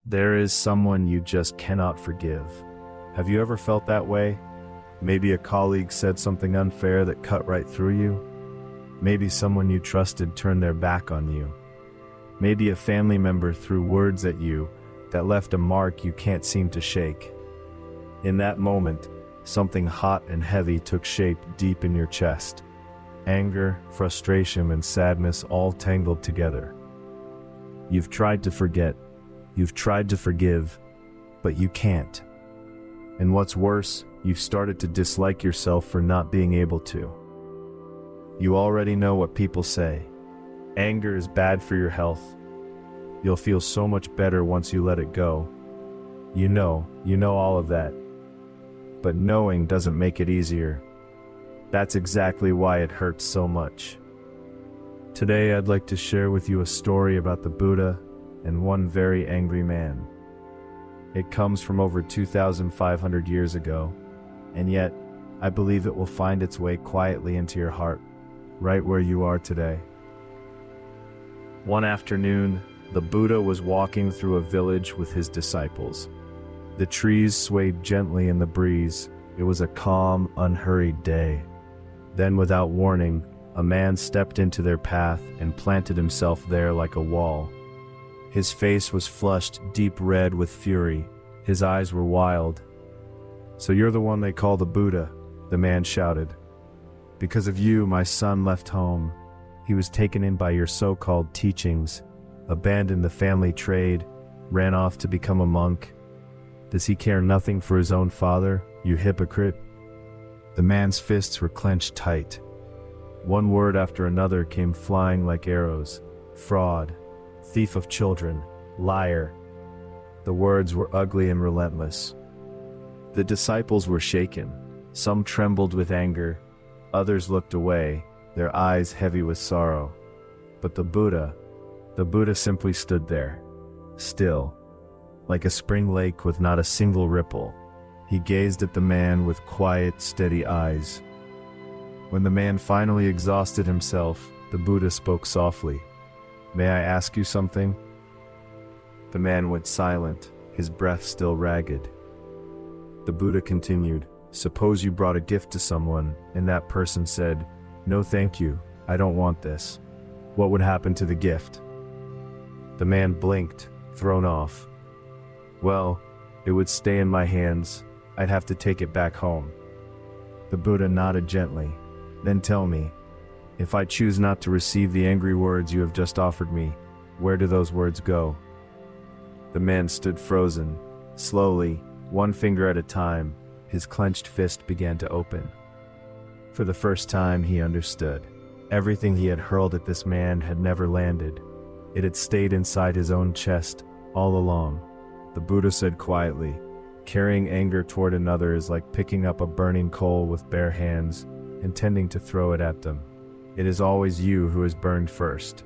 There is someone you just cannot forgive. Have you ever felt that way? Maybe a colleague said something unfair that cut right through you. Maybe someone you trusted turned their back on you. Maybe a family member threw words at you that left a mark you can't seem to shake. In that moment, something hot and heavy took shape deep in your chest. Anger, frustration, and sadness all tangled together. You've tried to forget, you've tried to forgive, but you can't. And what's worse, you've started to dislike yourself for not being able to. You already know what people say. Anger is bad for your health. You'll feel so much better once you let it go. You know all of that. But knowing doesn't make it easier. That's exactly why it hurts so much. Today I'd like to share with you a story about the Buddha and one very angry man. It comes from over 2,500 years ago, and yet I believe it will find its way quietly into your heart, right where you are today. One afternoon, the Buddha was walking through a village with his disciples. The trees swayed gently in the breeze. It was a calm, unhurried day. Then, without warning, a man stepped into their path and planted himself there like a wall. His face was flushed deep red with fury. His eyes were wild. "So you're the one they call the Buddha," the man shouted. "Because of you, my son left home. He was taken in by your so-called teachings, abandoned the family trade, ran off to become a monk. Does he care nothing for his own father, you hypocrite?" The man's fists were clenched tight. One word after another came flying like arrows. Fraud, thief of children, liar. The words were ugly and relentless. The disciples were shaken. Some trembled with anger, others looked away, their eyes heavy with sorrow. But the Buddha simply stood there, still, like a spring lake with not a single ripple. He gazed at the man with quiet, steady eyes. When the man finally exhausted himself, the Buddha spoke softly. "May I ask you something?" The man went silent, his breath still ragged. The Buddha continued, "Suppose you brought a gift to someone, and that person said, 'No thank you, I don't want this.' What would happen to the gift?" The man blinked, thrown off. "Well, it would stay in my hands. I'd have to take it back home." The Buddha nodded gently. "Then tell me, if I choose not to receive the angry words you have just offered me, where do those words go?" The man stood frozen. Slowly, one finger at a time, his clenched fist began to open. For the first time he understood. Everything he had hurled at this man had never landed. It had stayed inside his own chest, all along. The Buddha said quietly, "Carrying anger toward another is like picking up a burning coal with bare hands, intending to throw it at them. It is always you who is burned first."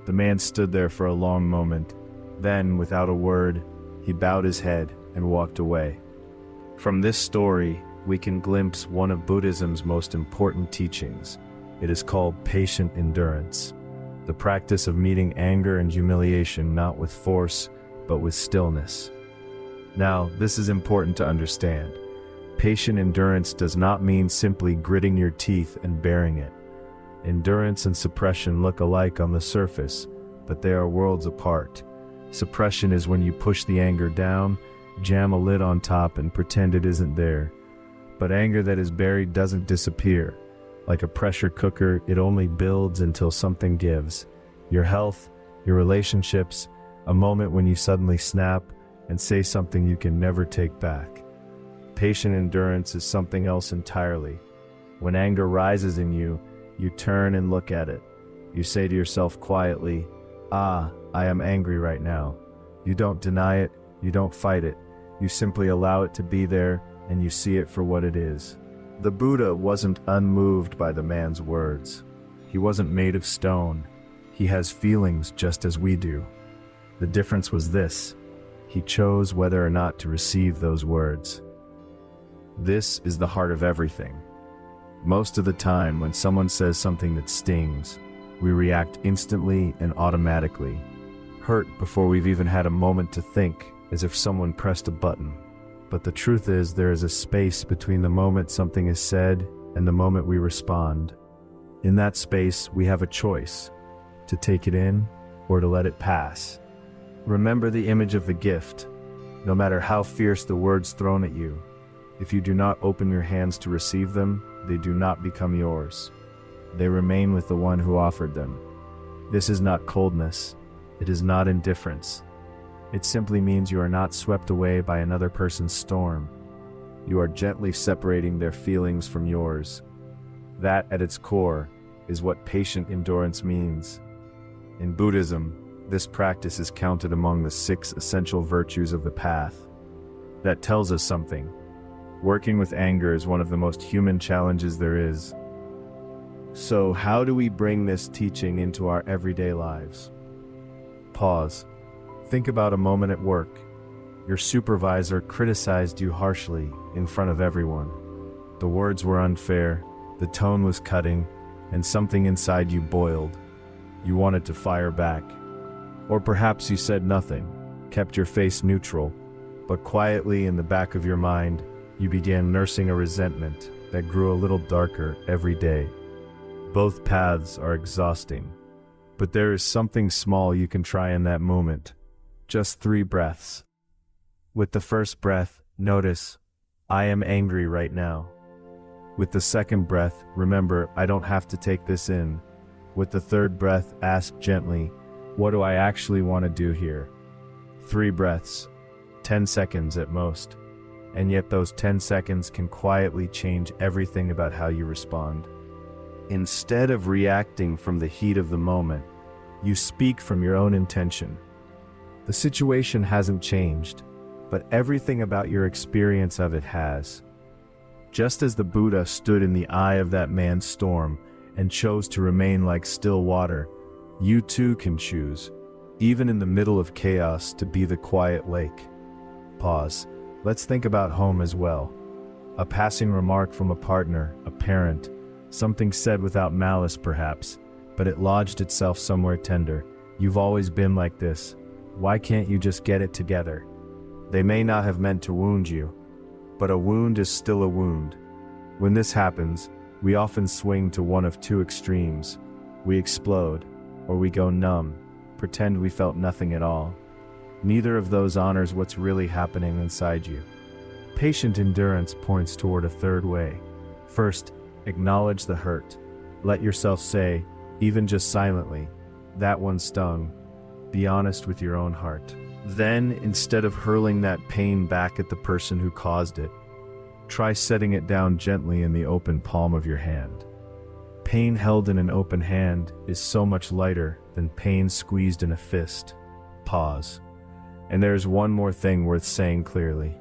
The man stood there for a long moment. Then, without a word, he bowed his head and walked away. From this story, we can glimpse one of Buddhism's most important teachings. It is called patient endurance, the practice of meeting anger and humiliation not with force, but with stillness. Now, this is important to understand. Patient endurance does not mean simply gritting your teeth and bearing it. Endurance and suppression look alike on the surface, but they are worlds apart. Suppression is when you push the anger down, jam a lid on top, and pretend it isn't there. But anger that is buried doesn't disappear. Like a pressure cooker, it only builds until something gives. Your health, your relationships, a moment when you suddenly snap and say something you can never take back. Patient endurance is something else entirely. When anger rises in you, you turn and look at it. You say to yourself quietly, "Ah, I am angry right now." You don't deny it, you don't fight it. You simply allow it to be there, and you see it for what it is. The Buddha wasn't unmoved by the man's words. He wasn't made of stone. He has feelings just as we do. The difference was this: he chose whether or not to receive those words. This is the heart of everything. Most of the time, when someone says something that stings, we react instantly and automatically. hurt before we've even had a moment to think, as if someone pressed a button. But the truth is, there is a space between the moment something is said and the moment we respond. In that space, we have a choice: to take it in or to let it pass. Remember the image of the gift. No matter how fierce the words thrown at you, if you do not open your hands to receive them, they do not become yours. They remain with the one who offered them. This is not coldness. It is not indifference. It simply means you are not swept away by another person's storm. You are gently separating their feelings from yours. That, at its core, is what patient endurance means. In Buddhism, this practice is counted among the 6 essential virtues of the path. That tells us something. Working with anger is one of the most human challenges there is. So, how do we bring this teaching into our everyday lives? Pause. Think about a moment at work. Your supervisor criticized you harshly in front of everyone. The words were unfair, the tone was cutting, and something inside you boiled. You wanted to fire back. Or perhaps you said nothing, kept your face neutral, but quietly in the back of your mind, you began nursing a resentment that grew a little darker every day. Both paths are exhausting, but there is something small you can try in that moment. Just 3 breaths. With the first breath, notice, I am angry right now. With the second breath, remember, I don't have to take this in. With the third breath, ask gently, what do I actually want to do here? 3 breaths, 10 seconds at most. And yet those 10 seconds can quietly change everything about how you respond. Instead of reacting from the heat of the moment, you speak from your own intention. The situation hasn't changed, but everything about your experience of it has. Just as the Buddha stood in the eye of that man's storm and chose to remain like still water, you too can choose, even in the middle of chaos, to be the quiet lake. Pause. Let's think about home as well. A passing remark from a partner, a parent, something said without malice perhaps, but it lodged itself somewhere tender. You've always been like this. Why can't you just get it together? They may not have meant to wound you, but a wound is still a wound. When this happens, we often swing to one of 2 extremes. We explode, or we go numb, pretend we felt nothing at all. Neither of those honors what's really happening inside you. Patient endurance points toward a third way. First, acknowledge the hurt. Let yourself say, even just silently, that one stung. Be honest with your own heart. Then, instead of hurling that pain back at the person who caused it, try setting it down gently in the open palm of your hand. Pain held in an open hand is so much lighter than pain squeezed in a fist. Pause. And there's one more thing worth saying clearly.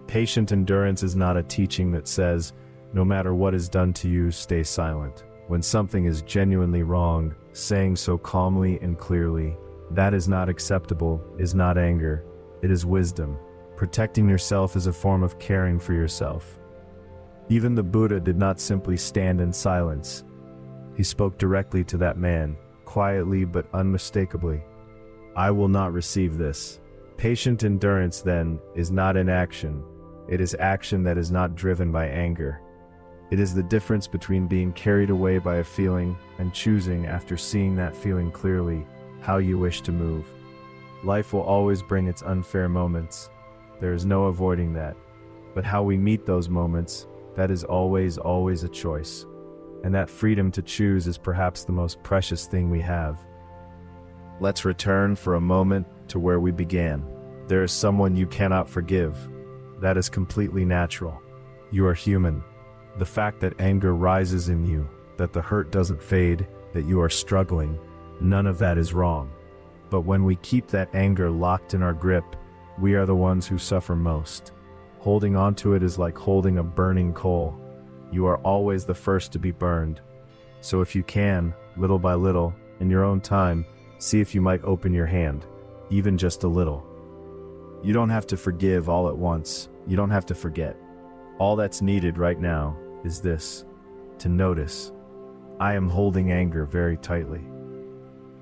Patient endurance is not a teaching that says, no matter what is done to you, stay silent. When something is genuinely wrong, saying so calmly and clearly, that is not acceptable, is not anger, it is wisdom. Protecting yourself is a form of caring for yourself. Even the Buddha did not simply stand in silence. He spoke directly to that man, quietly but unmistakably. I will not receive this. Patient endurance, then, is not inaction. It is action that is not driven by anger. It is the difference between being carried away by a feeling and choosing, after seeing that feeling clearly, how you wish to move. Life will always bring its unfair moments. There is no avoiding that. But how we meet those moments, that is always a choice. And that freedom to choose is perhaps the most precious thing we have. Let's return for a moment to where we began. There is someone you cannot forgive. That is completely natural. You are human. The fact that anger rises in you, that the hurt doesn't fade, that you are struggling, none of that is wrong. But when we keep that anger locked in our grip, we are the ones who suffer most. Holding on to it is like holding a burning coal. You are always the first to be burned. So if you can, little by little, in your own time, see if you might open your hand, even just a little. You don't have to forgive all at once. You don't have to forget. All that's needed right now is this: to notice. I am holding anger very tightly.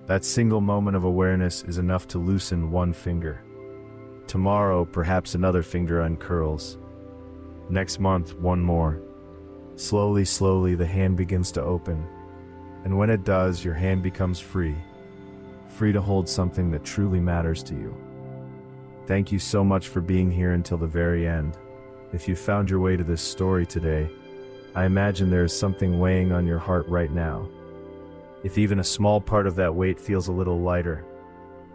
That single moment of awareness is enough to loosen one finger. Tomorrow, perhaps another finger uncurls. Next month, one more. Slowly, slowly, the hand begins to open. And when it does, your hand becomes free. Free to hold something that truly matters to you. Thank you so much for being here until the very end. If you found your way to this story today, I imagine there is something weighing on your heart right now. If even a small part of that weight feels a little lighter,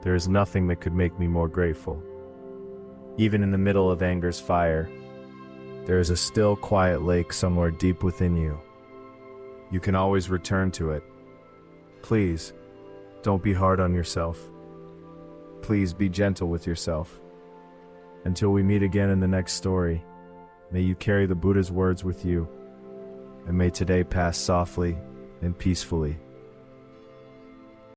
there is nothing that could make me more grateful. Even in the middle of anger's fire, there is a still, quiet lake somewhere deep within you. You can always return to it. Please, don't be hard on yourself. Please be gentle with yourself. Until we meet again in the next story, may you carry the Buddha's words with you, and may today pass softly and peacefully.